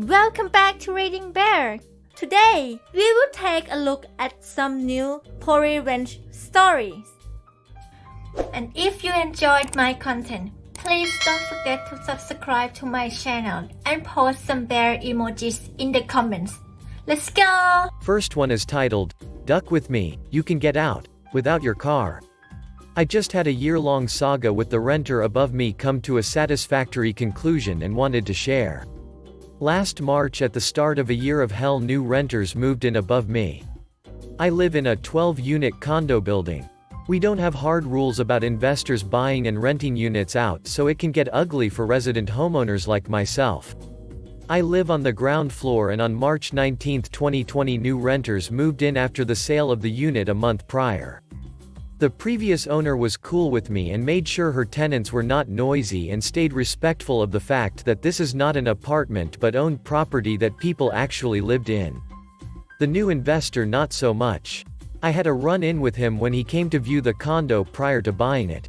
Welcome back to Reading Bear. Today, we will take a look at some new revenge stories. And if you enjoyed my content, please don't forget to subscribe to my channel and post some bear emojis in the comments. Let's go! First one is titled, Duck With Me, You Can Get Out, Without Your Car. I just had a year-long saga with the renter above me come to a satisfactory conclusion and wanted to share. Last March at the start of a year of hell, new renters moved in above me. I live in a 12-unit condo building. We don't have hard rules about investors buying and renting units out, so it can get ugly for resident homeowners like myself. I live on the ground floor, and on March 19, 2020 new renters moved in after the sale of the unit a month prior. The previous owner was cool with me and made sure her tenants were not noisy and stayed respectful of the fact that this is not an apartment but owned property that people actually lived in. The new investor not so much. I had a run-in with him when he came to view the condo prior to buying it.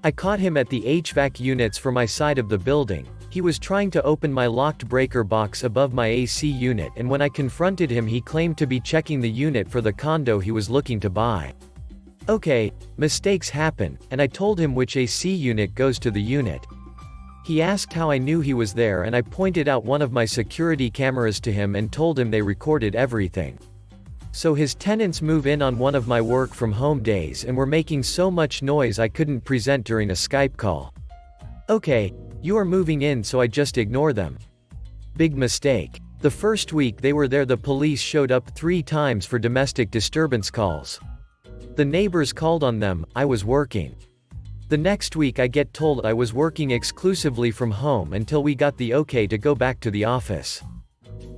I caught him at the HVAC units for my side of the building. He was trying to open my locked breaker box above my AC unit, and when I confronted him he claimed to be checking the unit for the condo he was looking to buy. Okay, mistakes happen, and I told him which AC unit goes to the unit. He asked how I knew he was there, and I pointed out one of my security cameras to him and told him they recorded everything. So his tenants move in on one of my work from home days and were making so much noise I couldn't present during a Skype call. Okay, you are moving in, so I just ignore them. Big mistake. The first week they were there, the police showed up 3 times for domestic disturbance calls. The neighbors called on them. I was working. The next week I get told I was working exclusively from home until we got the okay to go back to the office.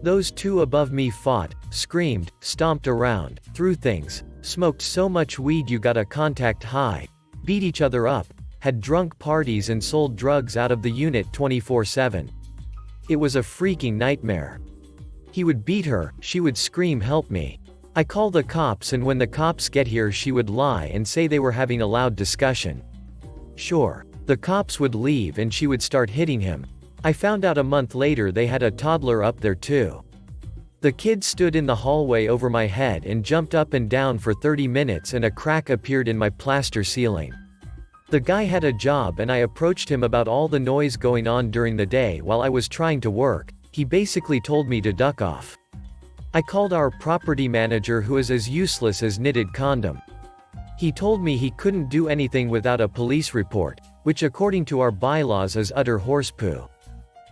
Those 2 above me fought, screamed, stomped around, threw things, smoked so much weed you gotta contact high, beat each other up, had drunk parties and sold drugs out of the unit 24/7. It was a freaking nightmare. He would beat her, she would scream help me. I call the cops, and when the cops get here she would lie and say they were having a loud discussion. Sure. The cops would leave and she would start hitting him. I found out a month later they had a toddler up there too. The kid stood in the hallway over my head and jumped up and down for 30 minutes and a crack appeared in my plaster ceiling. The guy had a job and I approached him about all the noise going on during the day while I was trying to work. He basically told me to duck off. I called our property manager, who is as useless as knitted condom. He told me he couldn't do anything without a police report, which according to our bylaws is utter horsepoo.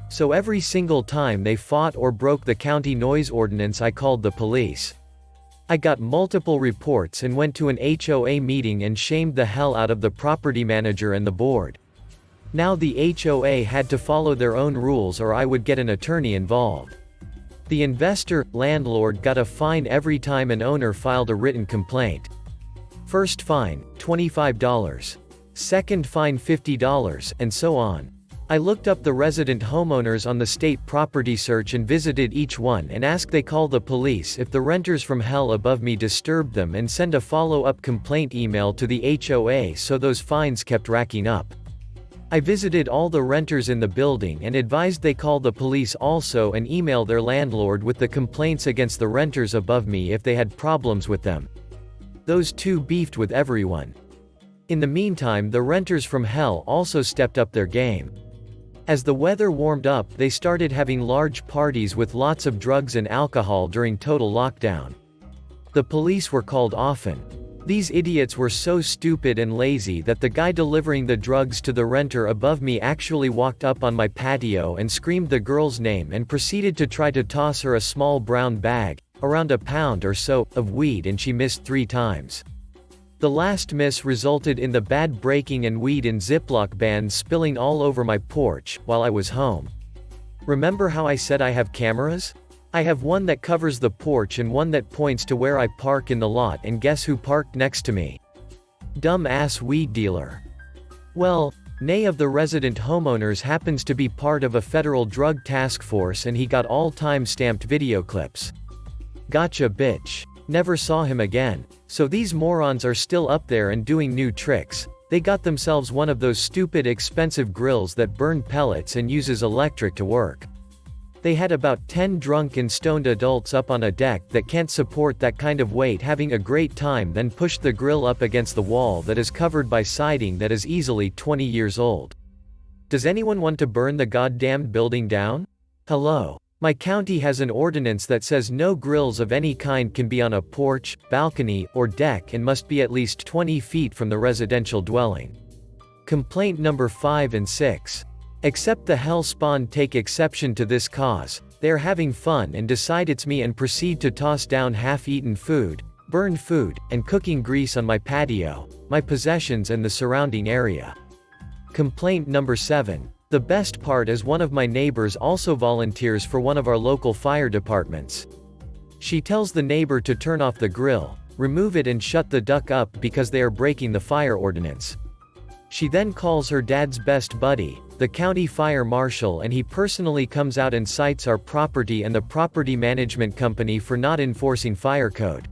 So every single time they fought or broke the county noise ordinance I called the police. I got multiple reports and went to an HOA meeting and shamed the hell out of the property manager and the board. Now the HOA had to follow their own rules or I would get an attorney involved. The investor, landlord got a fine every time an owner filed a written complaint. First fine, $25. Second fine, $50, and so on. I looked up the resident homeowners on the state property search and visited each one and asked they call the police if the renters from hell above me disturbed them and send a follow-up complaint email to the HOA, so those fines kept racking up. I visited all the renters in the building and advised they call the police also and email their landlord with the complaints against the renters above me if they had problems with them. Those 2 beefed with everyone. In the meantime, the renters from hell also stepped up their game. As the weather warmed up, they started having large parties with lots of drugs and alcohol during total lockdown. The police were called often. These idiots were so stupid and lazy that the guy delivering the drugs to the renter above me actually walked up on my patio and screamed the girl's name and proceeded to try to toss her a small brown bag, around a pound or so, of weed, and she missed 3 times. The last miss resulted in the bad breaking and weed in Ziploc bags spilling all over my porch while I was home. Remember how I said I have cameras? I have one that covers the porch and one that points to where I park in the lot, and guess who parked next to me? Dumb ass weed dealer. Well, nay of the resident homeowners happens to be part of a federal drug task force and he got all time-stamped video clips. Gotcha bitch. Never saw him again. So these morons are still up there and doing new tricks. They got themselves one of those stupid expensive grills that burn pellets and uses electric to work. They had about 10 drunk and stoned adults up on a deck that can't support that kind of weight having a great time, then pushed the grill up against the wall that is covered by siding that is easily 20 years old. Does anyone want to burn the goddamned building down? Hello. My county has an ordinance that says no grills of any kind can be on a porch, balcony, or deck and must be at least 20 feet from the residential dwelling. Complaint number 5 and 6. Except the hell spawn take exception to this cause. They are having fun and decide it's me and proceed to toss down half-eaten food, burned food, and cooking grease on my patio, my possessions and the surrounding area. Complaint number 7. The best part is one of my neighbors also volunteers for one of our local fire departments. She tells the neighbor to turn off the grill, remove it and shut the duck up because they are breaking the fire ordinance. She then calls her dad's best buddy, the county fire marshal, and he personally comes out and cites our property and the property management company for not enforcing fire code.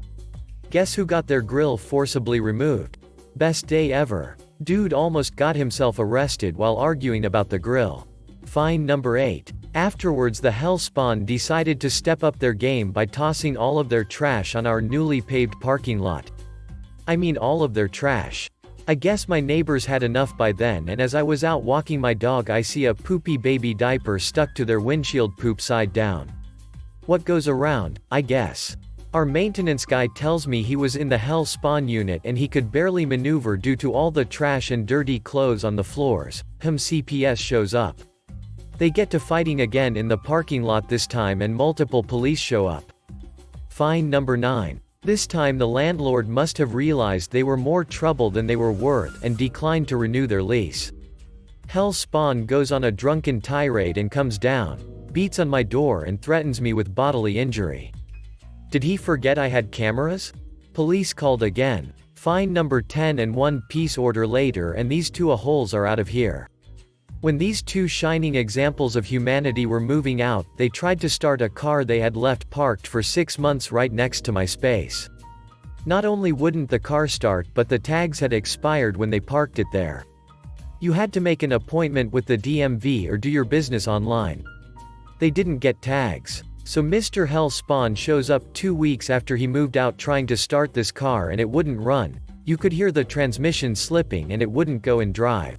Guess who got their grill forcibly removed? Best day ever. Dude almost got himself arrested while arguing about the grill. Fine number 8. Afterwards the hell spawn decided to step up their game by tossing all of their trash on our newly paved parking lot. I mean all of their trash. I guess my neighbors had enough by then, and as I was out walking my dog I see a poopy baby diaper stuck to their windshield poop side down. What goes around, I guess. Our maintenance guy tells me he was in the hell spawn unit and he could barely maneuver due to all the trash and dirty clothes on the floors. CPS shows up. They get to fighting again in the parking lot this time and multiple police show up. Fine number 9. This time the landlord must have realized they were more trouble than they were worth and declined to renew their lease. Hell spawn goes on a drunken tirade and comes down, beats on my door and threatens me with bodily injury. Did he forget I had cameras? Police called again. Fine number 10 and 1 peace order later and these two a-holes are out of here. When these two shining examples of humanity were moving out, they tried to start a car they had left parked for 6 months right next to my space. Not only wouldn't the car start, but the tags had expired when they parked it there. You had to make an appointment with the DMV or do your business online. They didn't get tags. So Mr. Hell Spawn shows up 2 weeks after he moved out trying to start this car and it wouldn't run. You could hear the transmission slipping and it wouldn't go in drive.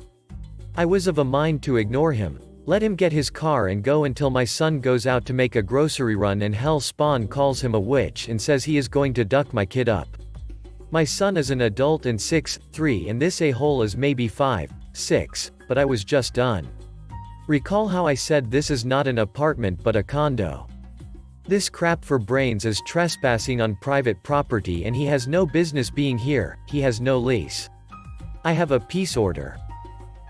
I was of a mind to ignore him, let him get his car and go until my son goes out to make a grocery run and Hell Spawn calls him a witch and says he is going to duck my kid up. My son is an adult and 6'3" and this a-hole is maybe 5'6", but I was just done. Recall how I said this is not an apartment but a condo. This crap for brains is trespassing on private property and he has no business being here, he has no lease. I have a peace order.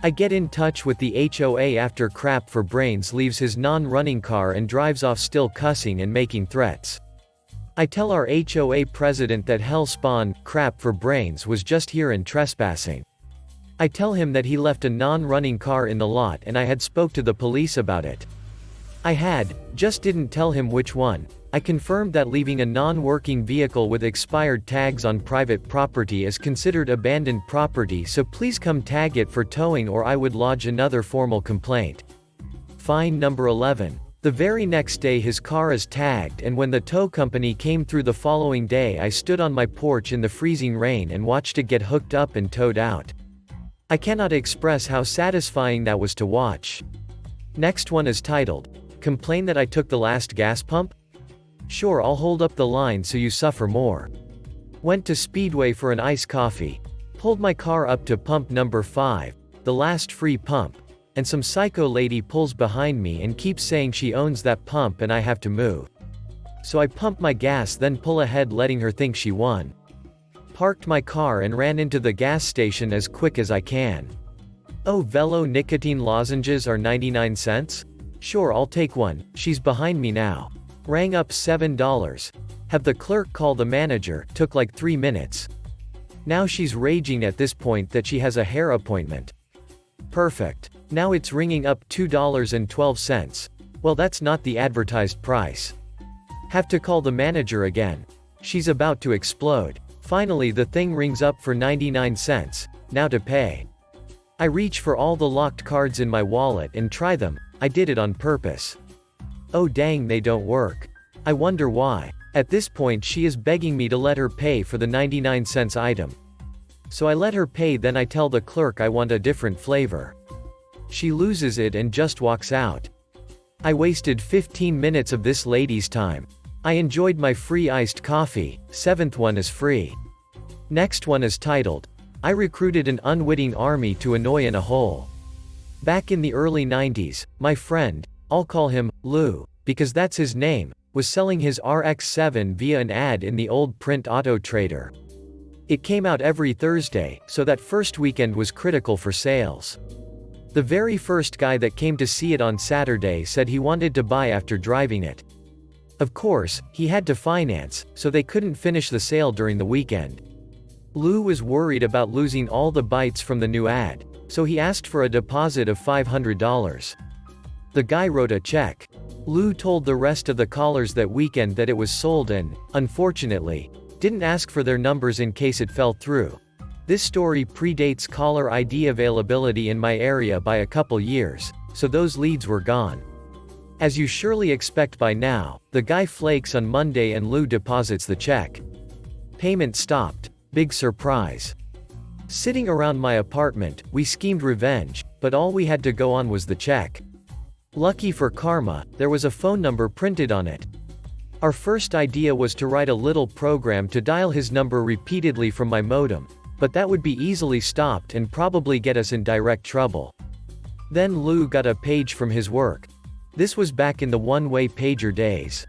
I get in touch with the HOA after crap for brains leaves his non-running car and drives off still cussing and making threats. I tell our HOA president that hell spawn, crap for brains was just here and trespassing. I tell him that he left a non-running car in the lot and I had spoke to the police about it. I had, just didn't tell him which one. I confirmed that leaving a non-working vehicle with expired tags on private property is considered abandoned property, so please come tag it for towing or I would lodge another formal complaint. Fine number 11. The very next day his car is tagged and when the tow company came through the following day I stood on my porch in the freezing rain and watched it get hooked up and towed out. I cannot express how satisfying that was to watch. Next one is titled, Complain that I took the last gas pump? Sure, I'll hold up the line so you suffer more. Went to Speedway for an iced coffee. Pulled my car up to pump number 5, the last free pump, and some psycho lady pulls behind me and keeps saying she owns that pump and I have to move. So I pump my gas then pull ahead letting her think she won. Parked my car and ran into the gas station as quick as I can. Oh, Velo nicotine lozenges are 99 cents? Sure, I'll take one, she's behind me now. Rang up $7. Have the clerk call the manager, took like 3 minutes. Now she's raging at this point that she has a hair appointment. Perfect. Now it's ringing up $2.12. Well, that's not the advertised price. Have to call the manager again. She's about to explode. Finally the thing rings up for 99 cents, now to pay. I reach for all the locked cards in my wallet and try them. I did it on purpose. Oh dang, they don't work. I wonder why. At this point she is begging me to let her pay for the 99 cents item. So I let her pay, then I tell the clerk I want a different flavor. She loses it and just walks out. I wasted 15 minutes of this lady's time. I enjoyed my free iced coffee. 7th one is free. Next one is titled, I recruited an unwitting army to annoy in a hole. Back in the early 90s, my friend, I'll call him Lou, because that's his name, was selling his RX-7 via an ad in the old print auto trader. It came out every Thursday, so that first weekend was critical for sales. The very first guy that came to see it on Saturday said he wanted to buy after driving it. Of course, he had to finance, so they couldn't finish the sale during the weekend. Lou was worried about losing all the bites from the new ad, so he asked for a deposit of $500. The guy wrote a check. Lou told the rest of the callers that weekend that it was sold and, unfortunately, didn't ask for their numbers in case it fell through. This story predates caller ID availability in my area by a couple years, so those leads were gone. As you surely expect by now, the guy flakes on Monday and Lou deposits the check. Payment stopped. Big surprise. Sitting around my apartment, we schemed revenge, but all we had to go on was the check. Lucky for karma, there was a phone number printed on it. Our first idea was to write a little program to dial his number repeatedly from my modem, but that would be easily stopped and probably get us in direct trouble. Then Lou got a page from his work. This was back in the one-way pager days.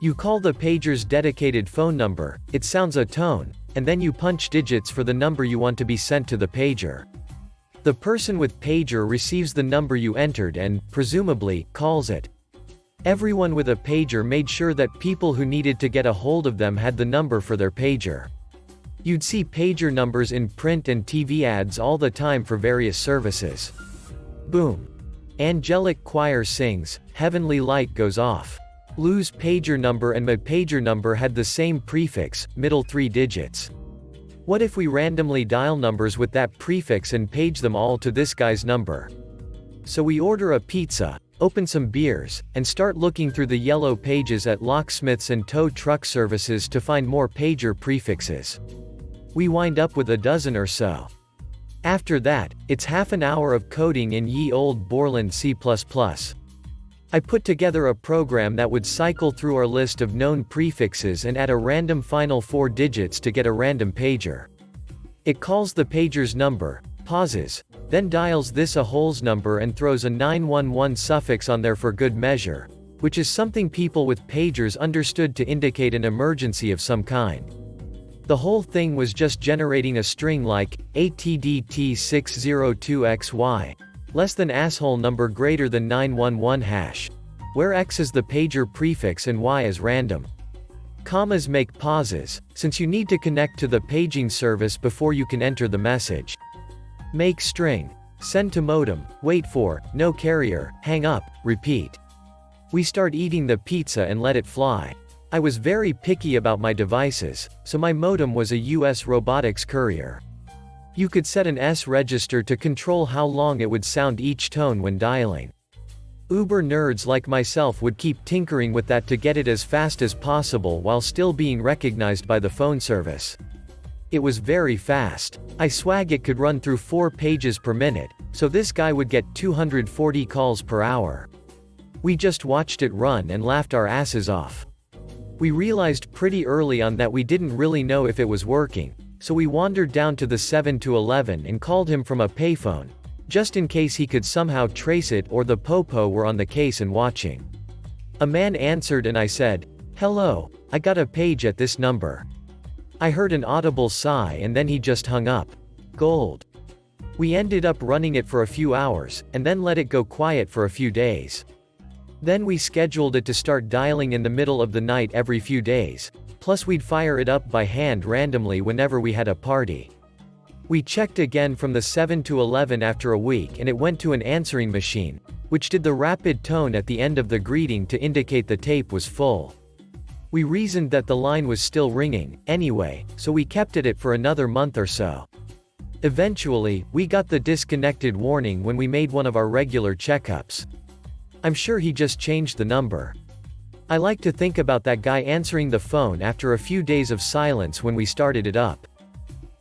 You call the pager's dedicated phone number, it sounds a tone, and then you punch digits for the number you want to be sent to the pager. The person with pager receives the number you entered and, presumably, calls it. Everyone with a pager made sure that people who needed to get a hold of them had the number for their pager. You'd see pager numbers in print and TV ads all the time for various services. Boom. Angelic choir sings, heavenly light goes off. Lou's pager number and my pager number had the same prefix, middle 3 digits. What if we randomly dial numbers with that prefix and page them all to this guy's number? So we order a pizza, open some beers, and start looking through the yellow pages at locksmiths and tow truck services to find more pager prefixes. We wind up with a dozen or so. After that, it's half an hour of coding in ye old Borland C++. I put together a program that would cycle through our list of known prefixes and add a random final 4 digits to get a random pager. It calls the pager's number, pauses, then dials this a hole's number and throws a 911 suffix on there for good measure, which is something people with pagers understood to indicate an emergency of some kind. The whole thing was just generating a string like ATDT602XY. Less than asshole number greater than 911 hash. Where X is the pager prefix and Y is random. Commas make pauses, since you need to connect to the paging service before you can enter the message. Make string. Send to modem, wait for, no carrier, hang up, repeat. We start eating the pizza and let it fly. I was very picky about my devices, so my modem was a US robotics courier. You could set an S register to control how long it would sound each tone when dialing. Uber nerds like myself would keep tinkering with that to get it as fast as possible while still being recognized by the phone service. It was very fast. I swag it could run through 4 pages per minute, so this guy would get 240 calls per hour. We just watched it run and laughed our asses off. We realized pretty early on that we didn't really know if it was working, so we wandered down to the 7-Eleven and called him from a payphone, just in case he could somehow trace it or the popo were on the case and watching. A man answered and I said, "Hello, I got a page at this number." I heard an audible sigh and then he just hung up. Gold. We ended up running it for a few hours, and then let it go quiet for a few days. Then we scheduled it to start dialing in the middle of the night every few days, plus we'd fire it up by hand randomly whenever we had a party. We checked again from the 7-Eleven after a week and it went to an answering machine, which did the rapid tone at the end of the greeting to indicate the tape was full. We reasoned that the line was still ringing, anyway, so we kept at it for another month or so. Eventually, we got the disconnected warning when we made one of our regular checkups. I'm sure he just changed the number. I like to think about that guy answering the phone after a few days of silence when we started it up.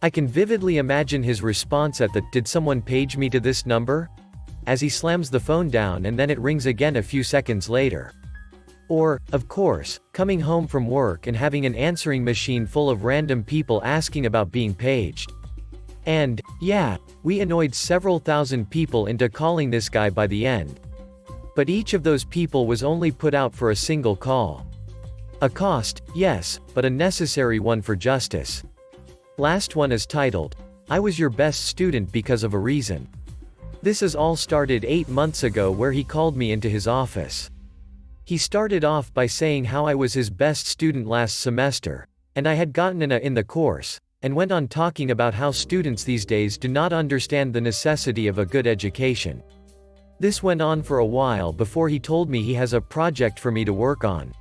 I can vividly imagine his response at the, "Did someone page me to this number?" as he slams the phone down and then it rings again a few seconds later. Or, of course, coming home from work and having an answering machine full of random people asking about being paged. And, yeah, we annoyed several thousand people into calling this guy by the end. But each of those people was only put out for a single call. A cost, yes, but a necessary one for justice. Last one is titled, "I was your best student because of a reason." This is all started 8 months ago where he called me into his office. He started off by saying how I was his best student last semester, and I had gotten an A in the course, and went on talking about how students these days do not understand the necessity of a good education. This went on for a while before he told me he has a project for me to work on.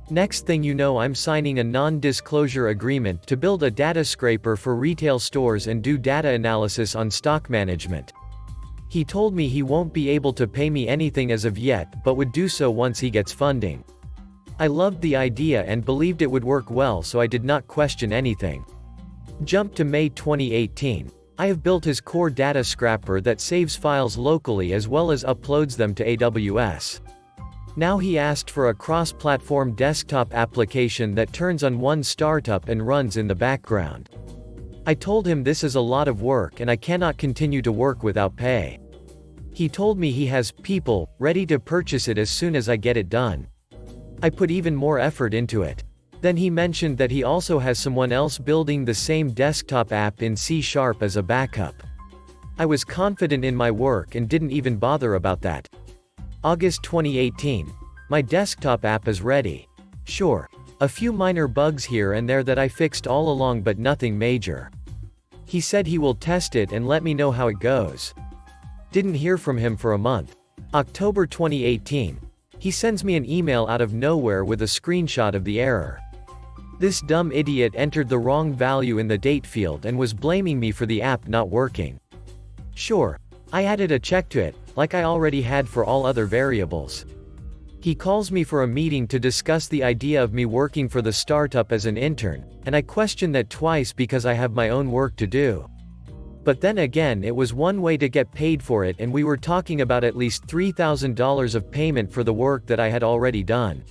Next thing you know, I'm signing a non-disclosure agreement to build a data scraper for retail stores and do data analysis on stock management. He told me he won't be able to pay me anything as of yet, but would do so once he gets funding. I loved the idea and believed it would work well, so I did not question anything. Jump to May 2018. I have built his core data scraper that saves files locally as well as uploads them to AWS. Now he asked for a cross-platform desktop application that turns on one startup and runs in the background. I told him this is a lot of work and I cannot continue to work without pay. He told me he has people ready to purchase it as soon as I get it done. I put even more effort into it. Then he mentioned that he also has someone else building the same desktop app in C# as a backup. I was confident in my work and didn't even bother about that. August 2018. My desktop app is ready. Sure, a few minor bugs here and there that I fixed all along, but nothing major. He said he will test it and let me know how it goes. Didn't hear from him for a month. October 2018. He sends me an email out of nowhere with a screenshot of the error. This dumb idiot entered the wrong value in the date field and was blaming me for the app not working. Sure, I added a check to it, like I already had for all other variables. He calls me for a meeting to discuss the idea of me working for the startup as an intern, and I question that twice because I have my own work to do. But then again, it was one way to get paid for it, and we were talking about at least $3,000 of payment for the work that I had already done.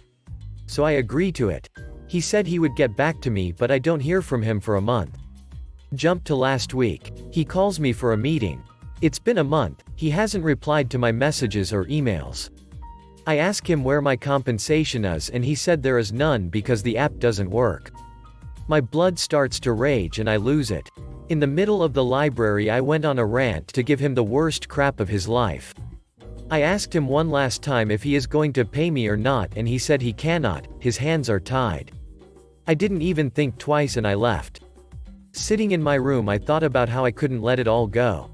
So I agree to it. He said he would get back to me, but I don't hear from him for a month. Jump to last week. He calls me for a meeting. It's been a month, he hasn't replied to my messages or emails. I ask him where my compensation is and he said there is none because the app doesn't work. My blood starts to rage and I lose it. In the middle of the library I went on a rant to give him the worst crap of his life. I asked him one last time if he is going to pay me or not and he said he cannot, his hands are tied. I didn't even think twice and I left. Sitting in my room I thought about how I couldn't let it all go.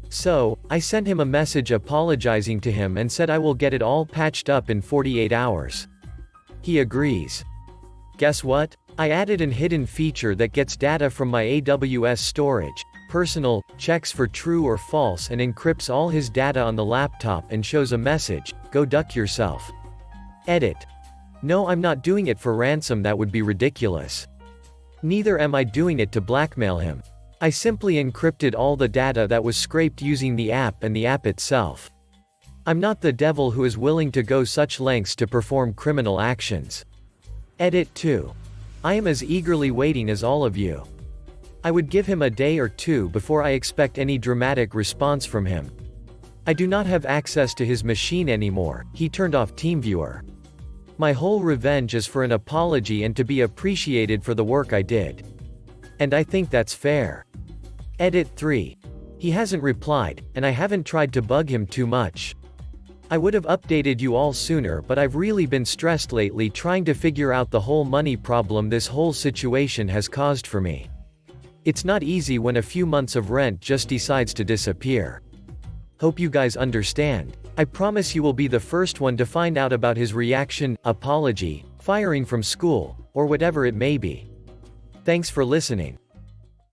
So, I sent him a message apologizing to him and said I will get it all patched up in 48 hours. He agrees. Guess what? I added an hidden feature that gets data from my AWS storage, personal, checks for true or false and encrypts all his data on the laptop and shows a message, "Go duck yourself." Edit. No, I'm not doing it for ransom, that would be ridiculous. Neither am I doing it to blackmail him. I simply encrypted all the data that was scraped using the app and the app itself. I'm not the devil who is willing to go such lengths to perform criminal actions. Edit 2. I am as eagerly waiting as all of you. I would give him a day or two before I expect any dramatic response from him. I do not have access to his machine anymore, he turned off TeamViewer. My whole revenge is for an apology and to be appreciated for the work I did. And I think that's fair. Edit 3. He hasn't replied, and I haven't tried to bug him too much. I would have updated you all sooner, but I've really been stressed lately trying to figure out the whole money problem this whole situation has caused for me. It's not easy when a few months of rent just decides to disappear. Hope you guys understand. I promise you will be the first one to find out about his reaction, apology, firing from school, or whatever it may be. Thanks for listening.